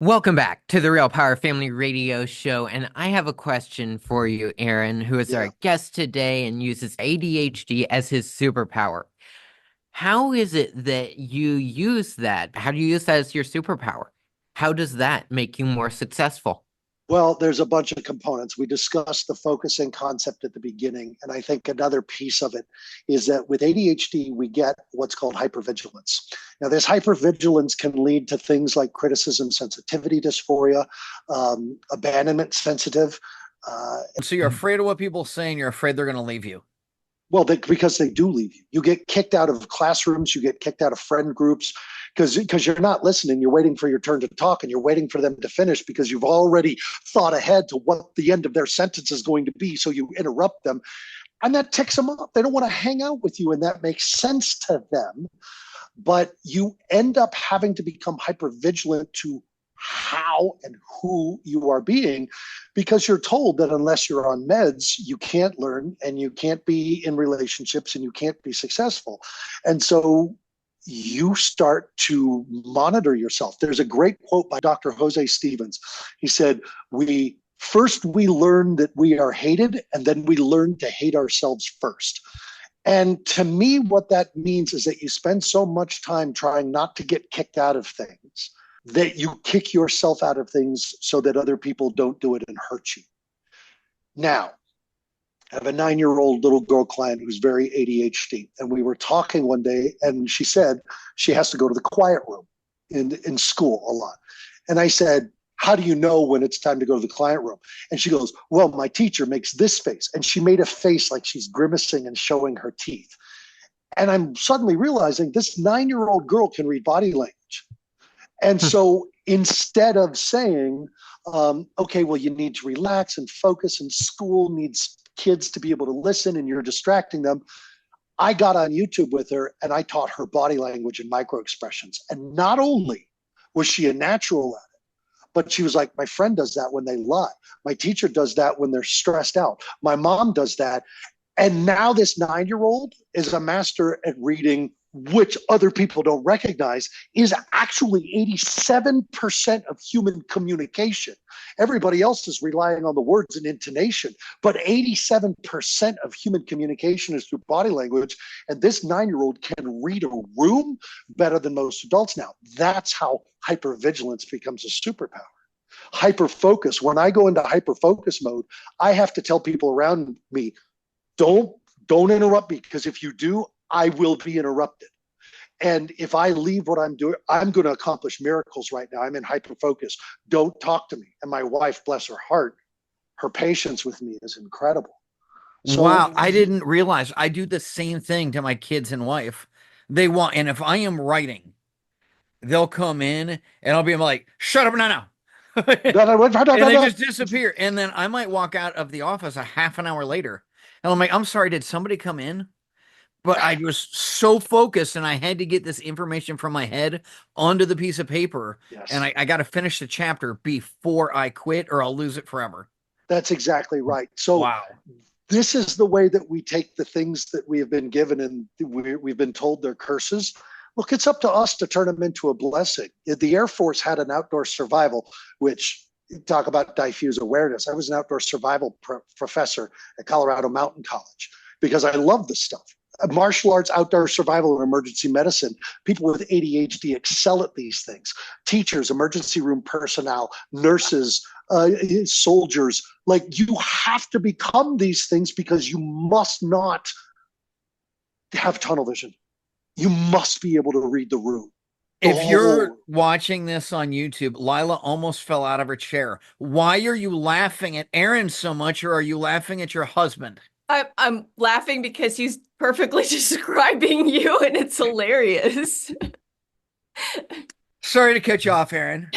Welcome back to the Real Power Family Radio Show, and I have a question for you, Aaron, who is our Yeah. guest today and uses ADHD as his superpower. How is it that you use that? How do you use that as your superpower? How does that make you more successful? Well, there's a bunch of components. We discussed the focusing concept at the beginning. And I think another piece of it is that with ADHD, we get what's called hypervigilance. Now, this hypervigilance can lead to things like criticism sensitivity dysphoria, abandonment sensitive. So you're afraid of what people say and you're afraid they're going to leave you. Well, because they do leave you. You get kicked out of classrooms, you get kicked out of friend groups because you're not listening. You're waiting for your turn to talk and you're waiting for them to finish because you've already thought ahead to what the end of their sentence is going to be. So you interrupt them and that ticks them off. They don't want to hang out with you and that makes sense to them. But you end up having to become hypervigilant to how and who you are being, because you're told that unless you're on meds, you can't learn and you can't be in relationships and you can't be successful. And so you start to monitor yourself. There's a great quote by Dr. Jose Stevens. He said, we learn that we are hated, and then we learn to hate ourselves first. And to me, what that means is that you spend so much time trying not to get kicked out of things that you kick yourself out of things so that other people don't do it and hurt you. Now, I have a 9-year-old little girl client who's very ADHD. And we were talking one day and she said she has to go to the quiet room in school a lot. And I said, how do you know when it's time to go to the quiet room? And she goes, well, my teacher makes this face. And she made a face like she's grimacing and showing her teeth. And I'm suddenly realizing this 9-year-old girl can read body language. And so instead of saying, okay, well, you need to relax and focus and school needs kids to be able to listen and you're distracting them, I got on YouTube with her and I taught her body language and micro expressions. And not only was she a natural at it, but she was like, my friend does that when they lie. My teacher does that when they're stressed out. My mom does that. And now this 9-year-old is a master at reading, which other people don't recognize, is actually 87% of human communication. Everybody else is relying on the words and intonation, but 87% of human communication is through body language. And this 9-year-old can read a room better than most adults now. That's how hypervigilance becomes a superpower. Hyperfocus. When I go into hyperfocus mode, I have to tell people around me, don't interrupt me, because if you do, I will be interrupted. And if I leave what I'm doing, I'm going to accomplish miracles right now. I'm in hyperfocus. Don't talk to me. And my wife, bless her heart, her patience with me is incredible. So, wow, I didn't realize I do the same thing to my kids and wife. And if I am writing, they'll come in and I'll be like, shut up, no. And they just disappear. And then I might walk out of the office a half an hour later. And I'm like, I'm sorry, did somebody come in? But I was so focused and I had to get this information from my head onto the piece of paper. Yes. And I got to finish the chapter before I quit or I'll lose it forever. That's exactly right. So wow. This is the way that we take the things that we have been given and we've been told they're curses. Look, it's up to us to turn them into a blessing. The Air Force had an outdoor survival, which talk about diffuse awareness. I was an outdoor survival professor at Colorado Mountain College because I love this stuff. Martial arts, outdoor survival, and emergency medicine. People with ADHD excel at these things. Teachers, emergency room personnel, nurses, soldiers. Like, you have to become these things because you must not have tunnel vision. You must be able to read the room. If you're watching this on YouTube, Lila almost fell out of her chair. Why are you laughing at Aaron so much, or are you laughing at your husband? I'm laughing because he's perfectly describing you, and it's hilarious. Sorry to cut you off, Aaron.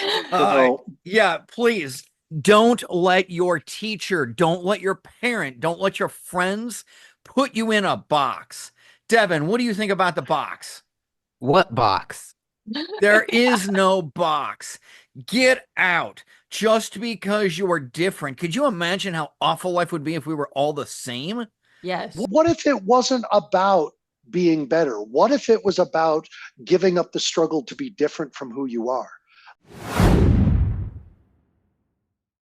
Yeah, please don't let your teacher, don't let your parent, don't let your friends put you in a box. Devin, what do you think about the box? What box? There is no box. Get out. Just because you are different. Could you imagine how awful life would be if we were all the same? Yes. What if it wasn't about being better? What if it was about giving up the struggle to be different from who you are?